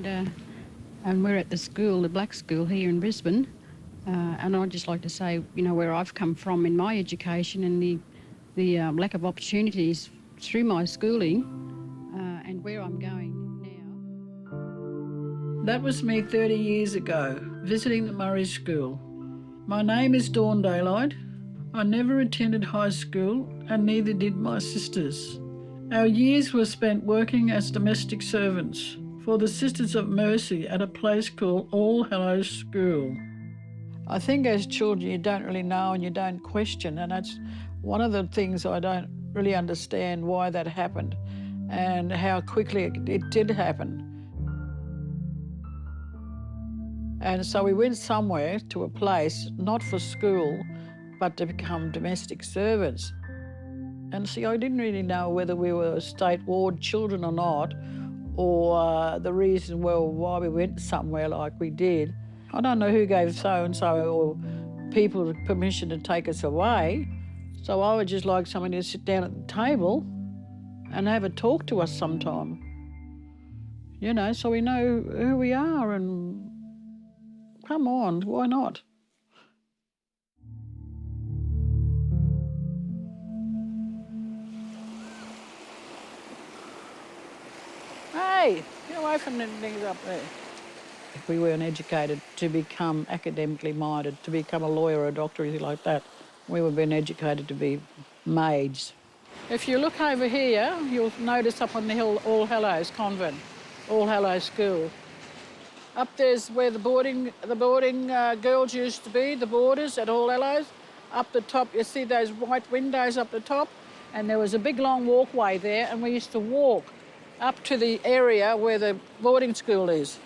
and we're at the school, the black school here in Brisbane. And I'd just like to say, where I've come from in my education and the lack of opportunities through my schooling and where I'm going now. That was me 30 years ago, visiting the Murray School. My name is Dawn Daylight. I never attended high school and neither did my sisters. Our years were spent working as domestic servants for the Sisters of Mercy at a place called All Hallows School. I think as children you don't really know and you don't question, and that's one of the things I don't really understand why that happened and how quickly it did happen. And so we went somewhere to a place, not for school, but to become domestic servants. And see, I didn't really know whether we were state ward children or not, or the reason, why we went somewhere like we did. I don't know who gave so-and-so or people permission to take us away, so I would just like somebody to sit down at the table and have a talk to us sometime. So we know who we are and come on, why not? Hey, get away from the things up there. If we weren't educated to become academically minded, to become a lawyer or a doctor or anything like that, we would have been educated to be maids. If you look over here, you'll notice up on the hill All Hallows convent, All Hallows School. Up there's where the boarding girls used to be, the boarders at All Hallows. Up the top, you see those white windows up the top, and there was a big long walkway there, and we used to walk up to the area where the boarding school is.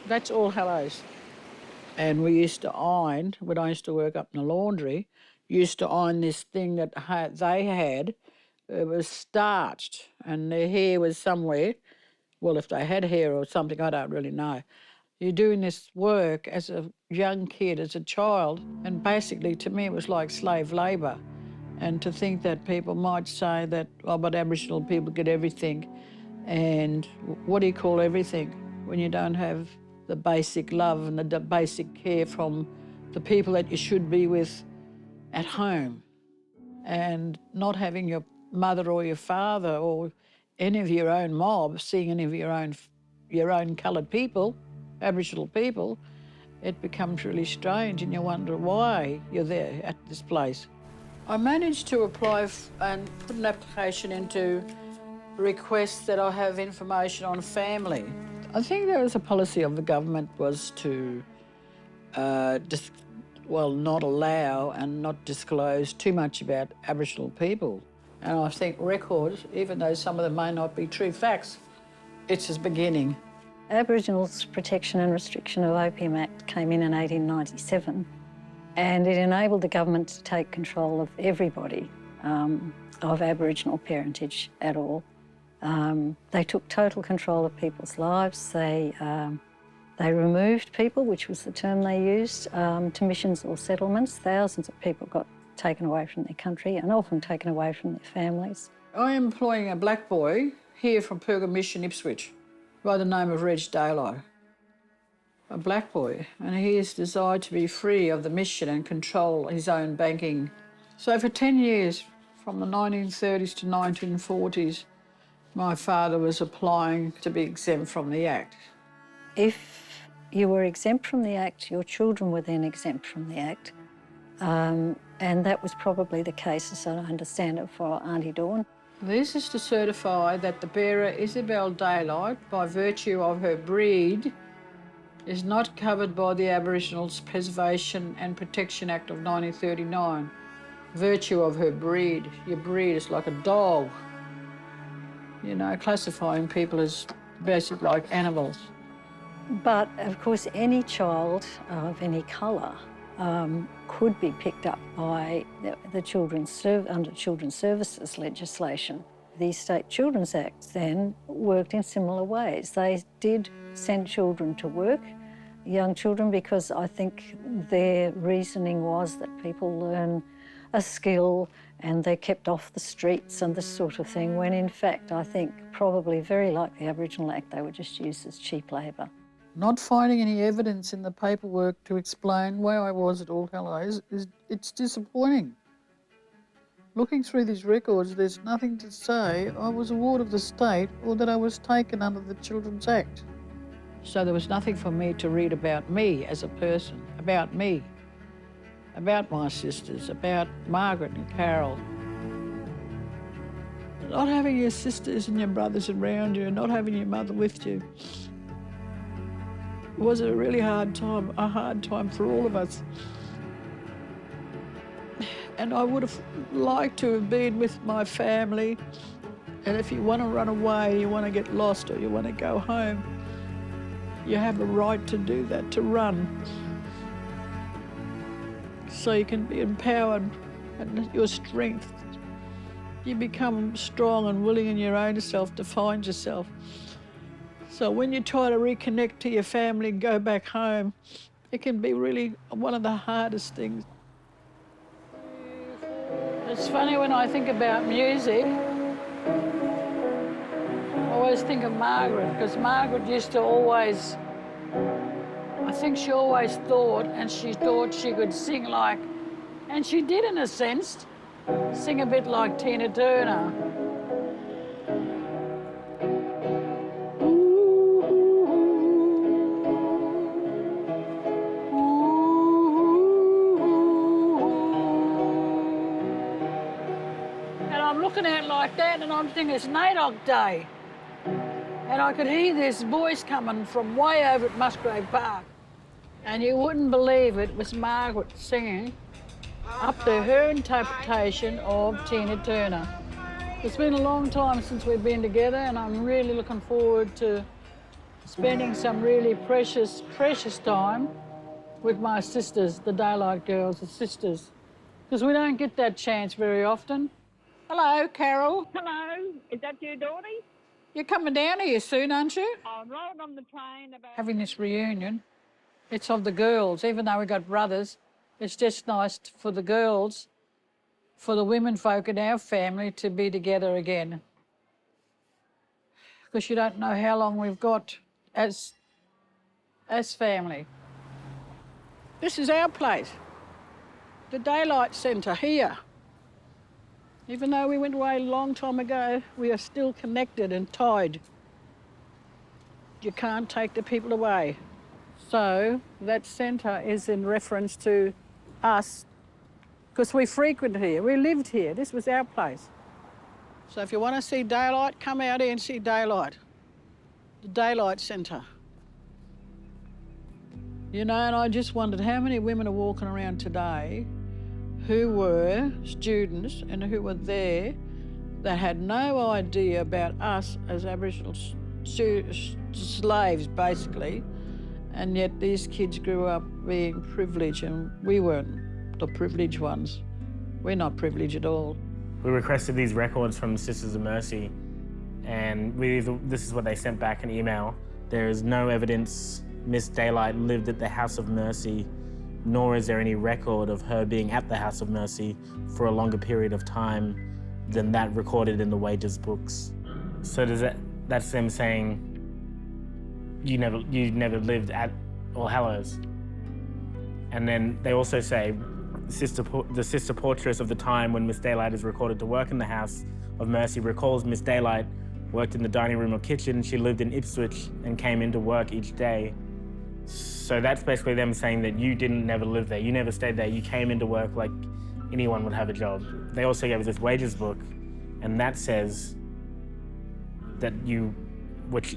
That's All Hallows. And we used to iron, when I used to work up in the laundry, used to iron this thing that they had. It was starched and their hair was somewhere. Well, if they had hair or something, I don't really know. You're doing this work as a young kid, as a child, and basically to me it was like slave labour. And to think that people might say that, oh, but Aboriginal people get everything. And what do you call everything when you don't have the basic love and the basic care from the people that you should be with at home, and not having your mother or your father or any of your own mob, seeing any of your own coloured people, Aboriginal people, it becomes really strange and you wonder why you're there at this place. I managed to apply and put an application into requests that I have information on family. I think there was a policy of the government was to not allow and not disclose too much about Aboriginal people. And I think records, even though some of them may not be true facts, it's just beginning. Aboriginals Protection and Restriction of Opium Act came in 1897, and it enabled the government to take control of everybody of Aboriginal parentage at all. They took total control of people's lives. They removed people, which was the term they used, to missions or settlements. Thousands of people got taken away from their country and often taken away from their families. I am employing a black boy here from Purga Mission, Ipswich, by the name of Reg Daylight. A black boy, and he is desired to be free of the mission and control his own banking. So for 10 years, from the 1930s to 1940s, my father was applying to be exempt from the Act. If you were exempt from the Act, your children were then exempt from the Act. And that was probably the case, as I understand it, for Auntie Dawn. This is to certify that the bearer, Isabel Daylight, by virtue of her breed, is not covered by the Aboriginal Preservation and Protection Act of 1939. Virtue of her breed. Your breed is like a dog. Classifying people as basically like animals. But, of course, any child of any colour could be picked up by the under Children's Services legislation. The State Children's Act then worked in similar ways. They did send children to work, young children, because I think their reasoning was that people learn a skill and they're kept off the streets and this sort of thing, when in fact I think probably very like the Aboriginal Act, they were just used as cheap labour. Not finding any evidence in the paperwork to explain where I was at All Hallows it's disappointing. Looking through these records, there's nothing to say I was a ward of the state or that I was taken under the Children's Act. So there was nothing for me to read about me as a person, about me, about my sisters, about Margaret and Carol. Not having your sisters and your brothers around you and not having your mother with you was a really hard time for all of us. And I would have liked to have been with my family. And if you want to run away, you want to get lost or you want to go home, you have a right to do that, to run. So you can be empowered and your strength. You become strong and willing in your own self to find yourself. So when you try to reconnect to your family and go back home, it can be really one of the hardest things. It's funny when I think about music, I always think of Margaret, because Margaret used to always, I think she always thought, and she thought she could sing like, and she did in a sense, sing a bit like Tina Turner. Looking out like that and I'm thinking it's NAIDOC Day. And I could hear this voice coming from way over at Musgrave Park. And you wouldn't believe it was Margaret singing up to her interpretation of Tina Turner. It's been a long time since we've been together and I'm really looking forward to spending some really precious, precious time with my sisters, the Daylight Girls, the sisters. Because we don't get that chance very often. Hello, Carol. Hello, is that you, Dawdy? You're coming down here soon, aren't you? I'm right on the train about... Having this reunion, it's of the girls. Even though we've got brothers, it's just nice for the girls, for the women folk in our family to be together again. Because you don't know how long we've got as family. This is our place, the Daylight Centre here. Even though we went away a long time ago, we are still connected and tied. You can't take the people away. So that centre is in reference to us, because we frequented here, we lived here, this was our place. So if you want to see Daylight, come out here and see Daylight, the Daylight Centre. You know, and I just wondered how many women are walking around today who were students and who were there that had no idea about us as Aboriginal slaves, basically, and yet these kids grew up being privileged and we weren't the privileged ones. We're not privileged at all. We requested these records from Sisters of Mercy and this is what they sent back, an email. There is no evidence Miss Daylight lived at the House of Mercy, nor is there any record of her being at the House of Mercy for a longer period of time than that recorded in the wages books. So that's them saying you never lived at All Hallows. And then they also say the sister portress of the time when Miss Daylight is recorded to work in the House of Mercy recalls Miss Daylight worked in the dining room or kitchen. She lived in Ipswich and came into work each day. So that's basically them saying that you never live there, you never stayed there, you came into work like anyone would have a job. They also gave us this wages book, and that says that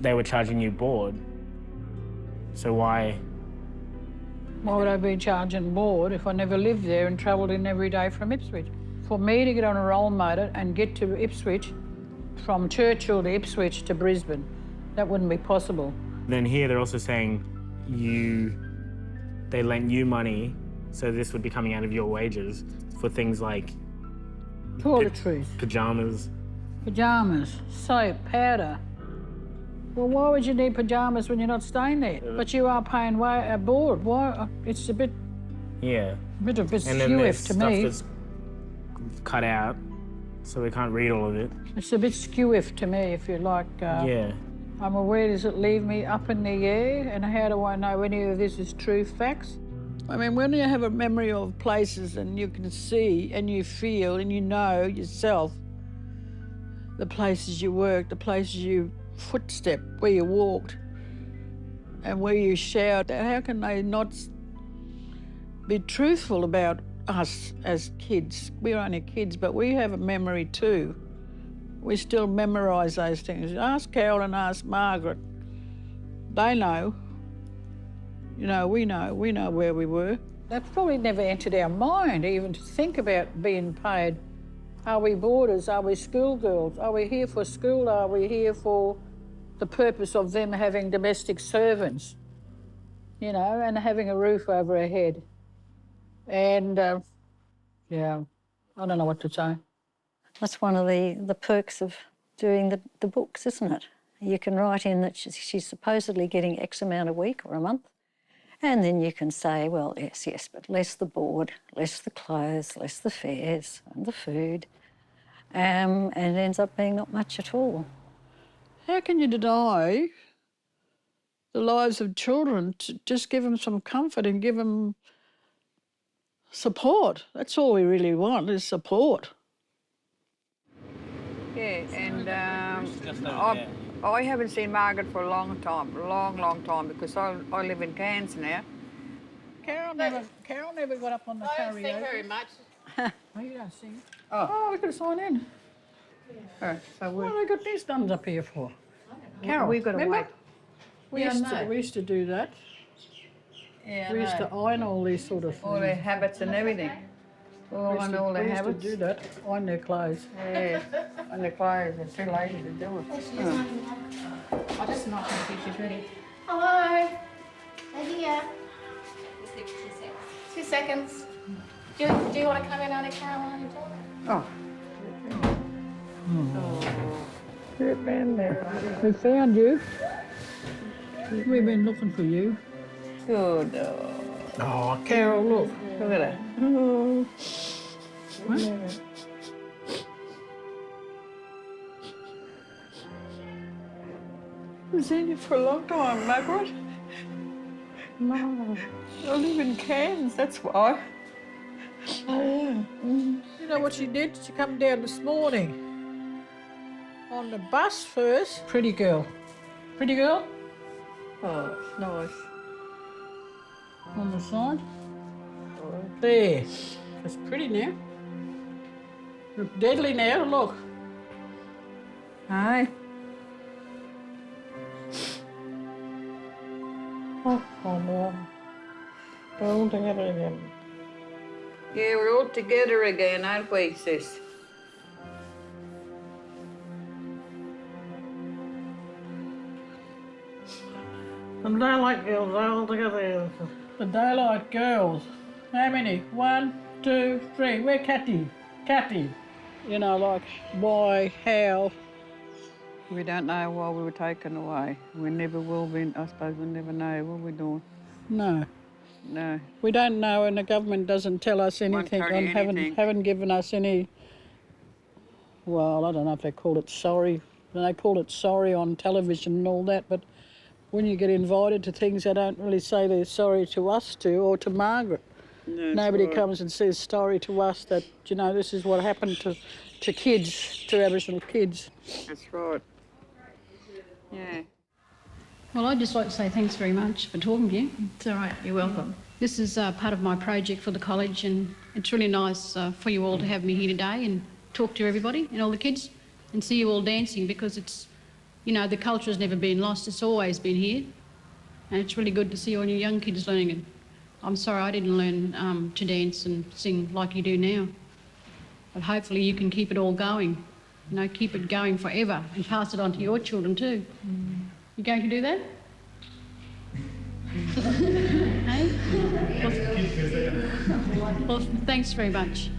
they were charging you board. So why? Why would I be charging board if I never lived there and travelled in every day from Ipswich? For me to get on a roll motor and get to Ipswich, from Churchill to Ipswich to Brisbane, that wouldn't be possible. Then here they're also saying they lent you money, so this would be coming out of your wages for things like toiletries, pyjamas, soap, powder. Well, why would you need pyjamas when you're not staying there? But you are paying board. Why? It's a bit. Yeah. A bit and then skew-if to me. cut out, so we can't read all of it. It's a bit skew-if to me, if you like. Yeah. I'm aware, does it leave me up in the air? And how do I know any of this is true facts? I mean, when you have a memory of places and you can see and you feel and you know yourself the places you worked, the places you footstep, where you walked and where you showered, how can they not be truthful about us as kids? We're only kids, but we have a memory too. We still memorise those things. Ask Carol and ask Margaret. They know. You know where we were. That's probably never entered our mind even to think about being paid. Are we boarders? Are we schoolgirls? Are we here for school? Are we here for the purpose of them having domestic servants, you know, and having a roof over our head? And, yeah, I don't know what to say. That's one of the perks of doing the books, isn't it? You can write in that she's supposedly getting X amount a week or a month, and then you can say, well, yes, but less the board, less the clothes, less the fares and the food, and it ends up being not much at all. How can you deny the lives of children to just give them some comfort and give them support? That's all we really want, is support. Yeah, and I haven't seen Margaret for a long time, because I live in Cairns now. Carol never got up on the karaoke. I don't sing very much. Oh, you don't sing? Oh, we could sign in. Oh, so What have they got these nuns up here for? Carol, we've got to wait. We used to do that. Yeah, We used to iron all these sort of things. all their habits and everything. All We used habits. to do that, iron their clothes. Yeah, and the clothes, they're too lazy to do it. I'll just knock and see if she's ready. Hello. Lydia. 2 seconds. Do you want to come in, Auntie Caroline? Oh. Good man there. We found you. We've been looking for you. Good. Oh, Carol, look. Look at her. Oh. I've seen you for a long time, Margaret. No. I live in Cairns, that's why. You know what she did? She come down this morning. On the bus first. Pretty girl. Pretty girl? Oh, nice. On the side. There. That's pretty now. Look deadly now, look. Hi. Oh, no. We're all together again. Yeah, we're all together again, aren't we, sis? The Daylight Girls are all together. The Daylight Girls. How many? 1, 2, 3. Where Catty? Catty. You know, like, why, how? We don't know why we were taken away. We never will be, I suppose we'll never know, will we, Dawn? No. No. We don't know, and the government doesn't tell us anything, tell you anything. haven't given us any. Well, I don't know if they call it sorry. They call it sorry on television and all that, but when you get invited to things, they don't really say they're sorry to us or to Margaret. No, Nobody right. comes and says sorry to us that, you know, this is what happened to kids, to Aboriginal kids. That's right. Yeah. Well, I'd just like to say thanks very much for talking to you. It's all right, you're welcome. This is part of my project for the college, and it's really nice for you all to have me here today and talk to everybody and all the kids and see you all dancing, because it's, you know, the culture has never been lost. It's always been here, and it's really good to see all your young kids learning it. I'm sorry I didn't learn to dance and sing like you do now, but hopefully you can keep it all going, you know, keep it going forever and pass it on to your children too. You going to do that? Hey? Well, thanks very much.